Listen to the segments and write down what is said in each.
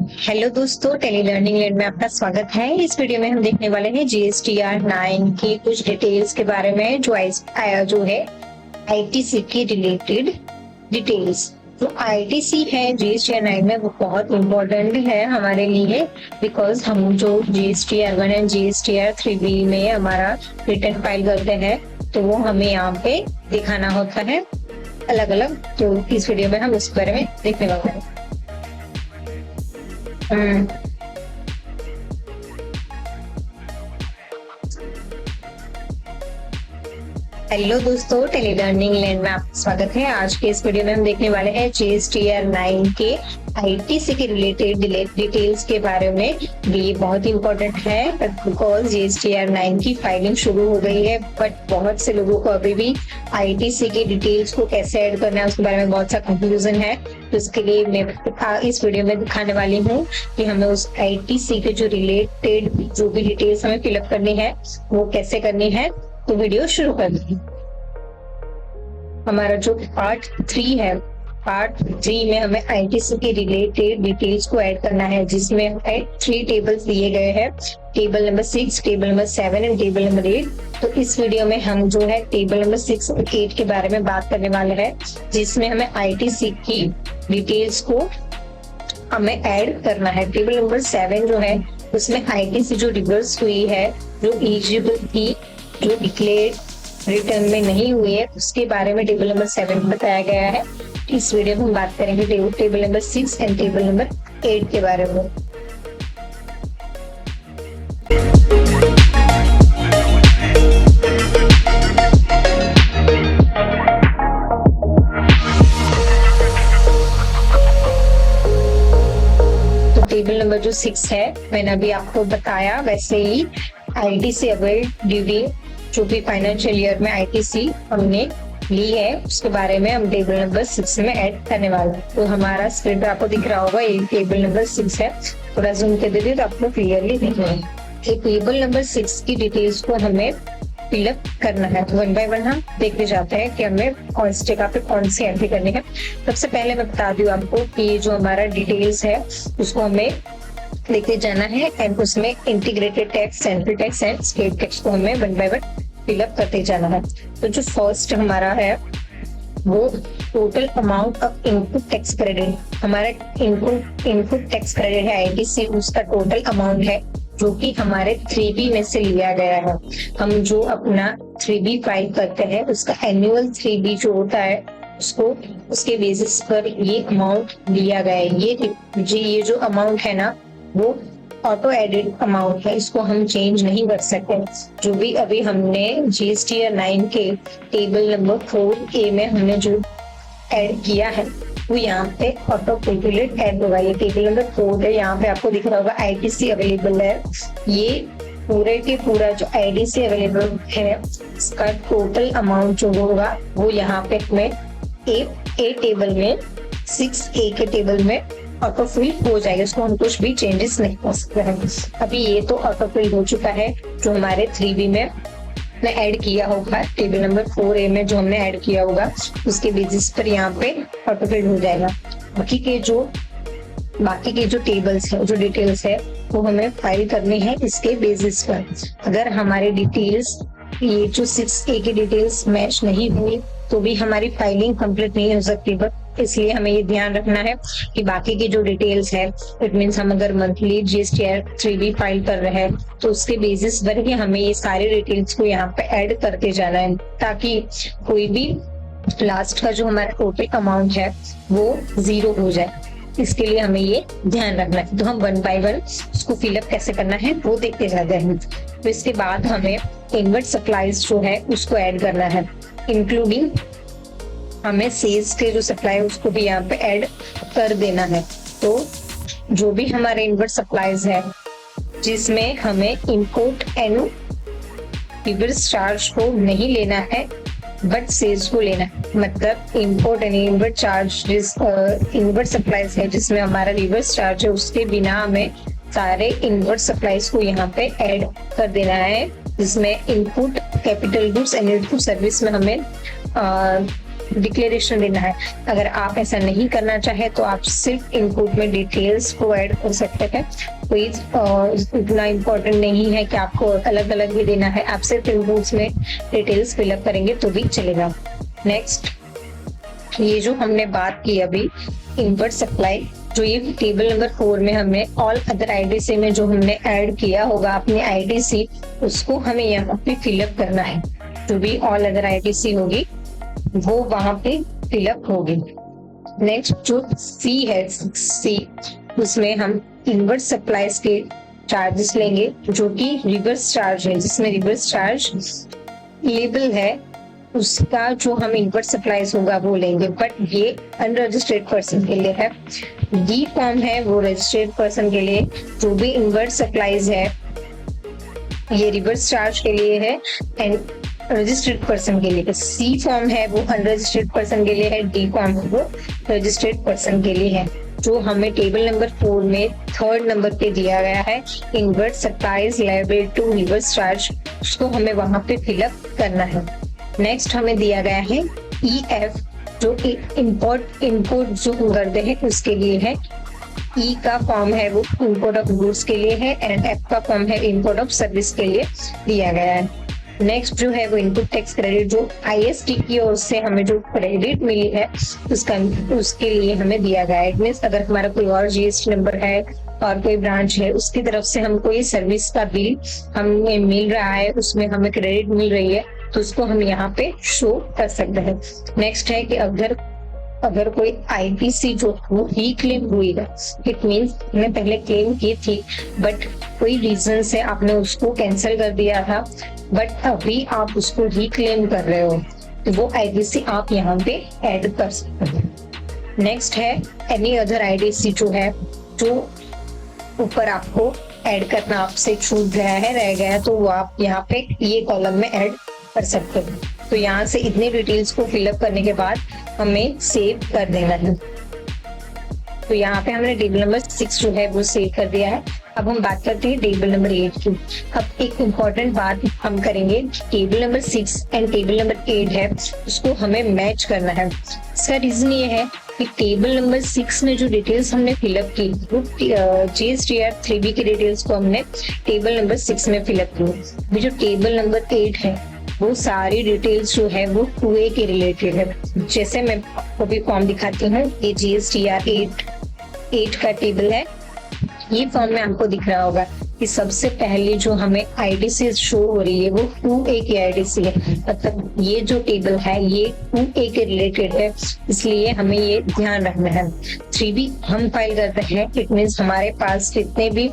Hello दोस्तों, tele learning land में आपका स्वागत है। इस वीडियो में हम देखने वाले हैं जीएसटीआर 9 की कुछ डिटेल्स के बारे में जो है आईटीसी की रिलेटेड डिटेल्स। जो आईटीसी है जीएसटीआर 9 में वो बहुत इम्पोर्टेंट है हमारे लिए, बिकॉज हम जो जीएसटीआर 1 एंड जीएसटीआर 3B में हमारा रिटर्न फाइल करते हैं तो वो हमें यहाँ पे दिखाना होता है अलग अलग। तो इस वीडियो में हम उस बारे में देखने वाले हैं। हेलो दोस्तों, टेली लर्निंग लैंड में आपका स्वागत है। आज के इस वीडियो में हम देखने वाले हैं जीएसटीआर 9 के आईटीसी के रिलेटेड डिटेल्स के बारे में। ये बहुत इंपॉर्टेंट है बिकॉज जीएसटीआर 9 की फाइलिंग शुरू हो गई है, बट बहुत से लोगों को अभी भी आईटीसी की डिटेल्स को कैसे ऐड करना है उसके बारे में बहुत सा कंफ्यूजन है। तो इसके लिए मैं इस वीडियो में दिखाने वाली हूँ कि हमें उस आईटीसी के जो रिलेटेड जो भी डिटेल्स हमें फिलअप करनी है वो कैसे करनी है। तो वीडियो शुरू कर दी। हमारा जो पार्ट 3 है, पार्ट 3 में हमें आईटीसी के रिलेटेड डिटेल्स को ऐड करना है, जिसमें हमें 3 टेबल्स दिए गए हैं, table number 6, table number 7 and table number 8। तो इस वीडियो में हम जो है टेबल नंबर 6 और 8 के बारे में बात करने वाले हैं, जिसमें हमें आईटीसी की डिटेल्स को हमें ऐड करना है। टेबल नंबर 7 जो है उसमें आईटीसी जो रिवर्स हुई है, जो एलिजिबल थी, जो डिक्लेयर रिटर्न में नहीं हुई है, उसके बारे में टेबल नंबर 7 बताया गया है। इस वीडियो में हम बात करेंगे table number 6 and table number 8 के बारे में। तो टेबल नंबर जो 6 है, मैंने अभी आपको बताया वैसे ही आईटीसी अवेल्ड ड्यूरिंग जो भी फाइनेंशियल ईयर में आईटीसी हमने ली है उसके बारे में हम टेबल नंबर 6 में ऐड करने वाले हैं। तो हमारा स्क्रीन पर आपको दिख रहा होगा ये टेबल नंबर 6 है। थोड़ा जूम कर दीजिए तो आपको क्लियरली दिख रहा है। टेबल नंबर 6 की डिटेल्स को हमें फिलअप करना है। तो 1 बाय 1 हम देखते जाते हैं कि हमें कौन सी जगह पे कौन सी एंट्री करनी है। सबसे पहले मैं बता दूं आपको कि जो हमारा डिटेल्स है उसको हमें लेके जाना है एंड उसमें integrated tax, central tax and state tax को हमें 1 बाय 1 फिलअप करते जाना है। तो जो फर्स्ट हमारा है वो total amount of input tax credit, हमारा इनपुट टैक्स क्रेडिट है आईटीसी, उसका टोटल अमाउंट है जो कि हमारे 3B में से लिया गया है। हम जो अपना 3B फाइल करते हैं उसका एनुअल 3B जो होता है उसको उसके बेसिस पर ये अमाउंट लिया गया है। ये जो अमाउंट है ना वो ऑटो एडिट अमाउंट है, इसको हम चेंज नहीं कर सकते। जो भी अभी हमने जीएसटीआर 9 के टेबल नंबर 4A में हमने जो ऐड किया है वो यहाँ पे ऑटो कैलकुलेट ऐड होगा। ये टेबल नंबर 4 है, यहाँ पे आपको दिख रहा होगा आईटीसी अवेलेबल है। ये पूरे के पूरा जो आईटीसी अवेलेबल है इसका टोटल अमाउंट जो होगा वो यहाँ पे हमें ए टेबल में 6A के टेबल में ऑटो फिल हो जाएगा। इसको हम कुछ भी चेंजेस नहीं कर सकते हैं। अभी ये तो ऑटो फिल हो चुका है जो हमारे 3B में ऐड किया होगा, टेबल नंबर 4A में जो हमने ऐड किया होगा उसके बेसिस पर यहाँ पे ऑटो फिल हो जाएगा। बाकी के जो टेबल्स है, जो डिटेल्स है वो हमें फाइल करनी है इसके बेसिस पर। अगर हमारे डिटेल्स ये जो 6A की डिटेल्स मैच नहीं हुई तो भी हमारी फाइलिंग कंप्लीट नहीं हो सकती। बट इसलिए हमें ये ध्यान रखना है कि बाकी की जो डिटेल्स है, इट मीन्स हम अगर मंथली जीएसटीआर 3B फाइल कर रहे हैं तो उसके बेसिस पर ही हमें ये सारे डिटेल्स को यहाँ पे ऐड करते जाना है, ताकि कोई भी लास्ट का जो हमारा टोटल अमाउंट है वो 0 हो जाए। इसके लिए हमें ये ध्यान रखना है। तो हम 1 बाय 1 उसको फिलअप कैसे करना है वो देखते जाते हैं। तो इसके बाद हमें इनवर्ट सप्लाईज जो है उसको ऐड करना है, इंक्लूडिंग हमें सेल्स के जो सप्लाई है उसको भी यहाँ पे ऐड कर देना है। तो जो भी हमारे इनवर्ट सप्लाईज है जिसमें हमें इंपोर्ट एंड रिवर्स चार्ज को नहीं लेना है बट सेल्स को लेना है। मतलब import and inward charge inward supplies है जिसमें हमारा रिवर्स चार्ज है उसके बिना हमें सारे इनवर्ट सप्लाईज को यहाँ पे ऐड कर देना है, जिसमें input capital goods and input service में हमें डिक्लेरेशन देना है। अगर आप ऐसा नहीं करना चाहे तो आप सिर्फ इनपुट में डिटेल्स को ऐड कर सकते हैं। कोई इतना इम्पोर्टेंट नहीं है कि आपको अलग अलग भी देना है, आप सिर्फ इनपुट्स में डिटेल्स फिलअप करेंगे तो भी चलेगा। नेक्स्ट, ये जो हमने बात की अभी इनवर्ट सप्लाई, जो ये टेबल नंबर 4 में हमने ऑल अदर आईटीसी में जो हमने ऐड किया होगा अपनी आईटीसी, उसको हमें यहाँ पे फिलअप करना है। जो भी ऑल अदर आईटीसी होगी वो वहां पे फिलअप होगी। नेक्स्ट जो सी है, सी, उसमें हम इनवर्ट सप्लाईज के चार्जेस लेंगे जो कि रिवर्स चार्ज है, जिसमें रिवर्स चार्ज लेबल है उसका जो हम इनवर्ट सप्लाईज होगा वो लेंगे, बट ये अनरजिस्टर्ड पर्सन के लिए है। डी फॉर्म है वो रजिस्टर्ड पर्सन के लिए, जो भी इनवर्ट सप्लाईज है ये रिवर्स चार्ज के लिए है एंड रजिस्टर्ड पर्सन के लिए। सी फॉर्म है वो अनरजिस्टर्ड पर्सन के लिए है, डी फॉर्म वो रजिस्टर्ड पर्सन के लिए है। जो हमें टेबल नंबर 4 में 3rd नंबर पे दिया गया है inward supplies liable to reverse charge, उसको हमें वहां पे फिलअप करना है। नेक्स्ट हमें दिया गया है EF, जो इम्पोर्ट इनपुट जो करते हैं उसके लिए है। E का फॉर्म है वो इम्पोर्ट ऑफ गुड्स के लिए है एंड F का फॉर्म है इम्पोर्ट ऑफ सर्विस के लिए दिया गया है। नेक्स्ट जो है वो इनपुट टैक्स क्रेडिट, जो IST की ओर से हमें जो क्रेडिट मिली है उसके लिए हमें दिया गया है। इट मींस अगर हमारा कोई और GST नंबर है और कोई ब्रांच है उसकी तरफ से हम कोई सर्विस का बिल हमें मिल रहा है, उसमें हमें क्रेडिट मिल रही है तो उसको हम यहाँ पे शो कर सकते हैं। नेक्स्ट है कि अगर कोई आईटीसी जो रीक्लेम हुई है, इट मींस हमने पहले क्लेम की थी बट कोई रीजन से आपने उसको कैंसिल कर दिया था, बट अभी आप उसको रीक्लेम कर रहे हो तो वो आईटीसी आप यहाँ पे ऐड कर सकते हैं। नेक्स्ट है एनी अदर आईटीसी जो है, जो ऊपर आपको ऐड करना आपसे छूट गया है, रह गया है, तो वो आप यहाँ पे ये कॉलम में ऐड कर सकते हो। तो यहाँ से इतने डिटेल्स को फिलअप करने के बाद हमें सेव कर देना है। तो यहाँ पे हमने टेबल नंबर 6 जो है वो सेव कर दिया है। अब हम बात करते हैं टेबल नंबर 8 की। अब एक इम्पॉर्टेंट बात हम करेंगे, table number 6 and table number 8 है उसको हमें मैच करना है। इसका रीजन ये है कि टेबल नंबर 6 में जो डिटेल्स हमने फिलअप की वो GSTR 3B की डिटेल्स को हमने टेबल नंबर 6 में फिलअप की। अभी जो टेबल नंबर 8 है वो सारी डिटेल्स जो है वो 2A के रिलेटेड है। जैसे मैं आपको भी फॉर्म दिखाती हूँ, ये GSTR 8 का टेबल है। ये फॉर्म में आपको दिख रहा होगा कि सबसे पहले जो हमें आईटीसी शो हो रही है वो 2A की आईटीसी है, मतलब ये जो टेबल है ये 2A के रिलेटेड है, इसलिए हमें ये ध्यान रखना है। 3B हम फाइल करते हैं, इट मींस हमारे पास जितने भी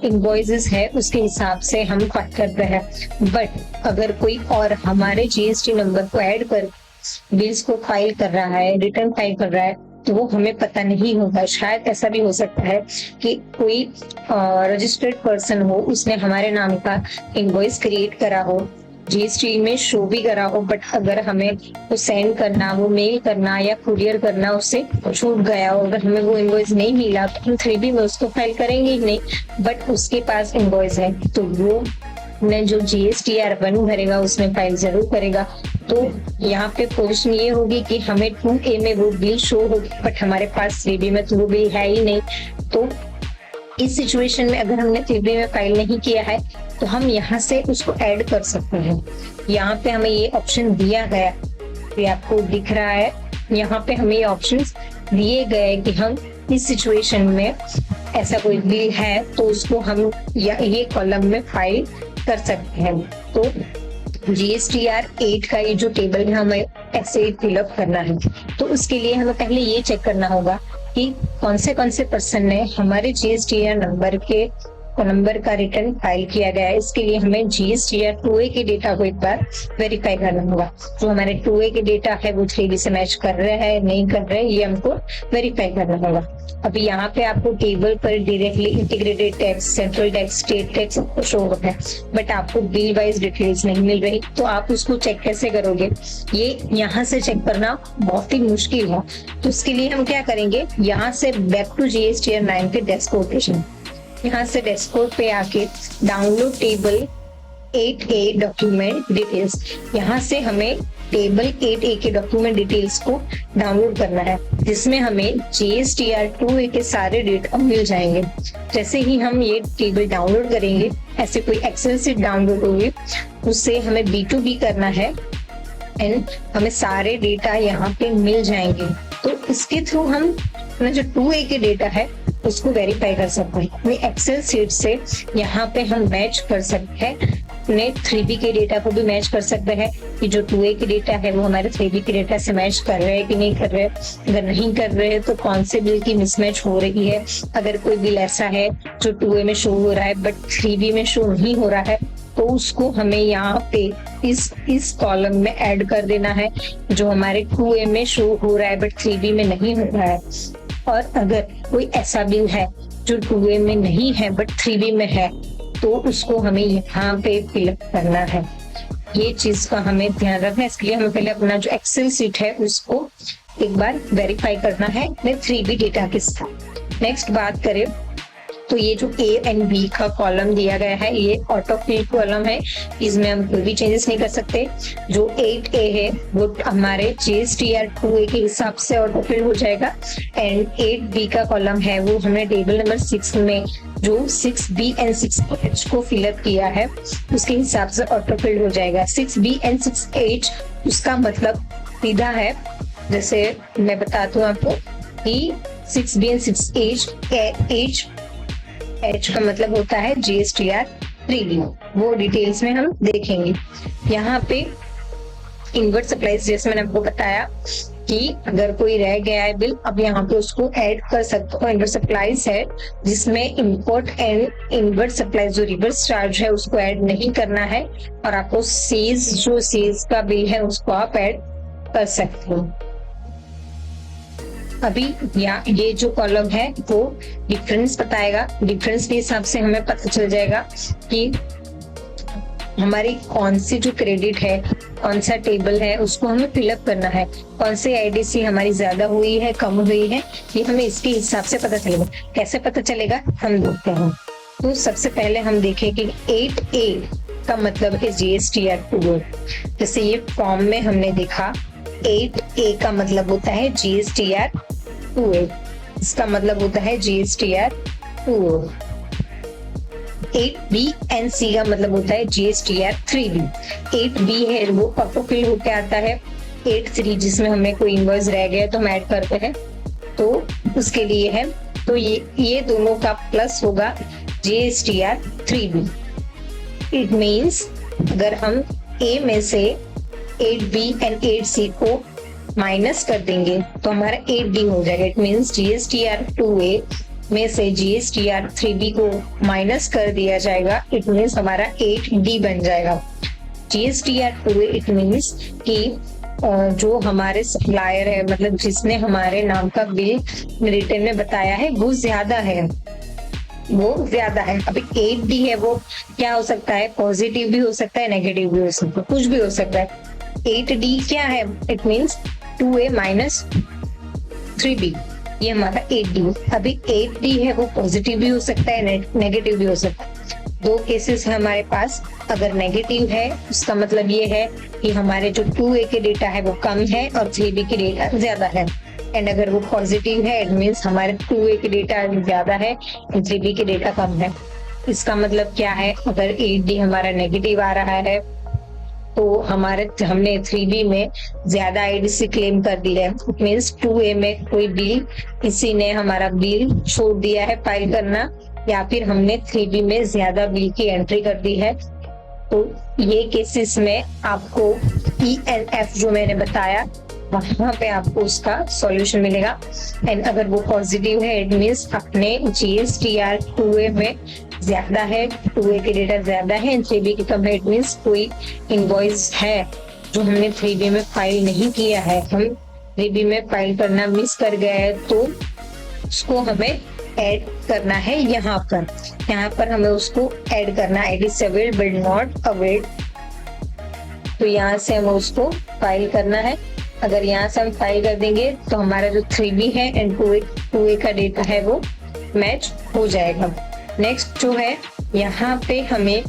इनवॉइसेस है उसके हिसाब से हम फाइल करते हैं। बट अगर कोई और हमारे GST नंबर को ऐड कर बिल्स को फाइल कर रहा है, रिटर्न फाइल कर रहा है, तो वो हमें पता नहीं होगा। शायद ऐसा भी हो सकता है कि कोई रजिस्टर्ड पर्सन हो, उसने हमारे नाम का इनवॉइस क्रिएट करा हो, GST में शो भी करा हो, बट अगर हमें वो सेंड करना, वो मेल करना या कुरियर करना उससे छूट गया हो, अगर हमें वो इनवॉइस नहीं मिला तो हम 3B में उसको फाइल करेंगे ही नहीं, बट उसके पास इनवॉइस है तो वो ने जो GSTR 1 भरेगा उसमें फाइल जरूर करेगा। तो यहाँ पे क्वेश्चन ये होगी कि हमें 2A में वो बिल शो होगी बट हमारे पास 3B में तो वो बिल है ही नहीं। तो इस सिचुएशन में अगर हमने 3B में फाइल नहीं किया है तो हम यहाँ से उसको ऐड कर सकते हैं। यहाँ पे हमें ये ऑप्शन दिया गया, ये आपको दिख रहा है, यहाँ पे हमें ये ऑप्शन दिए गए कि हम इस सिचुएशन में ऐसा कोई बिल है तो उसको हम ये कॉलम में फाइल कर सकते हैं। तो GSTR 8 का ये जो टेबल है हमें ऐसे फिलअप करना है। तो उसके लिए हमें पहले ये चेक करना होगा कि कौन से पर्सन ने हमारे GSTR नंबर का रिटर्न फाइल किया गया है। इसके लिए हमें GSTR 2A के डेटा को एक बार वेरीफाई करना होगा। जो हमारे 2A के डेटा है वो 3B से मैच कर रहे हैं नहीं कर रहे, ये हमको वेरीफाई करना होगा। अभी यहाँ पे आपको टेबल पर directly integrated tax, central tax, state tax show हो रहा है, बट आपको बिल वाइज डिटेल्स नहीं मिल रही, तो आप उसको चेक कैसे करोगे? ये यहाँ से चेक करना बहुत ही मुश्किल है। तो उसके लिए हम क्या करेंगे, यहाँ से बैक टू GSTR 9 के डेस्कटॉप पे, यहाँ से डेस्कटॉप पे आके download table 8A document details. यहाँ से हमें टेबल 8A के डॉक्यूमेंट डिटेल्स को डाउनलोड करना है, जिसमें हमें GSTR2A के सारे डेटा मिल जाएंगे। जैसे ही हम ये टेबल डाउनलोड करेंगे, ऐसे कोई एक्सेल सीट डाउनलोड होगी, उससे हमें B2B करना है एंड हमें सारे डेटा यहाँ पे मिल जाएंगे। तो इसके थ्रू हम अपना जो 2A के डेटा है उसको वेरीफाई कर सकते हैं। अपने एक्सेल सीट से यहाँ पे हम मैच कर सकते हैं, अपने 3B के डेटा को भी मैच कर सकते हैं कि जो 2A के डेटा है वो हमारे 3B के डेटा से मैच कर रहे हैं कि नहीं कर रहे। अगर नहीं कर रहे हैं तो कौन से बिल की मिसमैच हो रही है। अगर कोई बिल ऐसा है जो 2A में शो हो रहा है बट 3B में शो नहीं हो रहा है, तो उसको हमें यहाँ पे इस कॉलम में ऐड कर देना है, जो हमारे 2A में शो हो रहा है बट 3B में नहीं हो रहा है। और अगर कोई ऐसा बिल है जो 2A में नहीं है बट 3B में है, तो उसको हमें यहाँ पे फिलअप करना है। ये चीज का हमें ध्यान रखना है। इसके लिए हमें पहले अपना जो एक्सेल सीट है उसको एक बार वेरीफाई करना है अपने 3B डेटा के साथ। नेक्स्ट बात करें तो ये जो A एंड B का कॉलम दिया गया है, ये ऑटो फिल कॉलम है, इसमें हम कोई भी चेंजेस नहीं कर सकते। जो 8A है वो हमारे GSTR2A के हिसाब से ऑटो फिल हो जाएगा एंड 8B का कॉलम है वो हमने टेबल नंबर 6 में जो 6B एंड 6H को फिलअप किया है उसके हिसाब से ऑटो फिल हो जाएगा। 6B एंड 6H उसका मतलब सीधा है, जैसे मैं बताती हूँ आपको कि 6B एंड 6H H का मतलब होता है GSTR3D, वो डिटेल्स में हम देखेंगे। यहाँ पे इनवर्ट सप्लाईज जैसे मैंने आपको बताया कि अगर कोई रह गया है बिल, अब यहाँ पे उसको ऐड कर सकते हो। इनवर्ट सप्लाईज है जिसमें इंपोर्ट एंड इनवर्ट सप्लाईज जो रिवर्स चार्ज है उसको ऐड नहीं करना है, और आपको सेज जो सेज का बिल है उसको आप ऐड कर सकते हो। अभी ये जो कॉलम है वो डिफरेंस बताएगा। डिफरेंस के हिसाब से हमें पता चल जाएगा कि हमारी कौन सी जो क्रेडिट है, कौन सा टेबल है उसको हमें फिलअप करना है, कौन सी आईडीसी हमारी ज्यादा हुई है कम हुई है, ये हमें इसके हिसाब से पता चलेगा। कैसे पता चलेगा हम देखते हैं। तो सबसे पहले हम देखें कि 8A का मतलब है GSTR2A। जैसे ये फॉर्म में हमने देखा 8A का मतलब होता है GSTR2A, इसका मतलब होता है GSTR2A। 8B एंड C का मतलब होता है GSTR3B। 8B है वो ऑटो फिल होके आता है। 8C जिसमें हमें कोई इनवॉइस रह गया तो हम ऐड करते हैं, तो उसके लिए है। तो ये दोनों का प्लस होगा GSTR3B। इट मीन्स अगर हम A में से 8B एंड 8C को माइनस कर देंगे तो हमारा 8D हो जाएगा। इट मीन्स GSTR2A में से GSTR3B को माइनस कर दिया जाएगा, इट मीन्स हमारा 8D बन जाएगा। GSTR2A इट मीन्स कि जो हमारे सप्लायर है, मतलब जिसने हमारे नाम का बिल रिटर्न में बताया है वो ज्यादा है, अभी 8D है वो क्या हो सकता है, पॉजिटिव भी हो सकता है, नेगेटिव भी हो सकता है, कुछ भी हो सकता है। 8D क्या है, it means 2A minus 3B, ये हमारा 8D। अभी 8D है वो पॉजिटिव भी हो सकता है, नेगेटिव भी हो सकता है। दो केसेस है हमारे पास। अगर नेगेटिव है उसका मतलब ये है कि हमारे जो 2A के डेटा है वो कम है और 3B के डेटा ज्यादा है, एंड अगर वो पॉजिटिव है इट मीन्स हमारे 2A के डेटा ज्यादा है और 3B के डेटा कम है। इसका मतलब क्या है, अगर 8D हमारा नेगेटिव आ रहा है तो हमने 3B में ज्यादा आईडीसी क्लेम कर दी है, इट मीन्स 2A में कोई बिल किसी ने हमारा बिल छोड़ दिया है फाइल करना, या फिर हमने 3B में ज्यादा बिल की एंट्री कर दी है। तो ये केसेस में आपको ENF जो मैंने बताया वहां पे आपको उसका सॉल्यूशन मिलेगा। एंड अगर वो पॉजिटिव है इट मीन्स अपने GSTR2A में ज्यादा है, 2A के डेटा ज्यादा है, 3B की कम है, इट मीन्स कोई इनवॉइस है जो हमने 3B में फाइल नहीं किया है, हम 3B में फाइल करना मिस कर गए हैं, तो उसको हमें ऐड करना है। यहाँ पर हमें उसको ऐड करना है, it is availed but not availed. तो यहाँ से हमें उसको फाइल करना है। अगर यहाँ से हम फाइल कर देंगे तो हमारा जो 3B है एंड 2A का डेटा है वो मैच हो जाएगा। नेक्स्ट जो है यहाँ पे हमें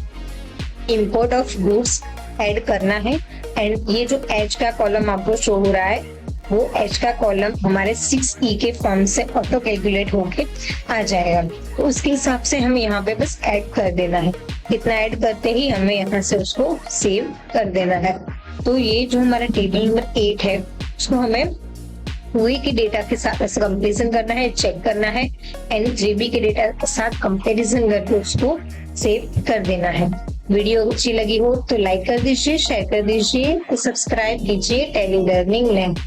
इंपोर्ट ऑफ गुड्स ऐड करना है। एंड ये जो एच का कॉलम आपको शो हो रहा है वो एच का कॉलम हमारे 6E के फॉर्म से ऑटो कैलकुलेट होके आ जाएगा। तो उसके हिसाब से हमें यहाँ पे बस ऐड कर देना है। इतना ऐड करते ही हमें यहाँ से उसको सेव कर देना है। तो ये जो हमारा टेबल नंबर 8 है उसको हमें हुए के डेटा के साथ ऐसे कंपेरिजन करना है, चेक करना है एंड जेबी के डेटा के साथ कंपेरिजन करके उसको सेव कर देना है। वीडियो अच्छी लगी हो तो लाइक कर दीजिए, शेयर कर दीजिए, सब्सक्राइब कीजिए टेली लर्निंग लैब।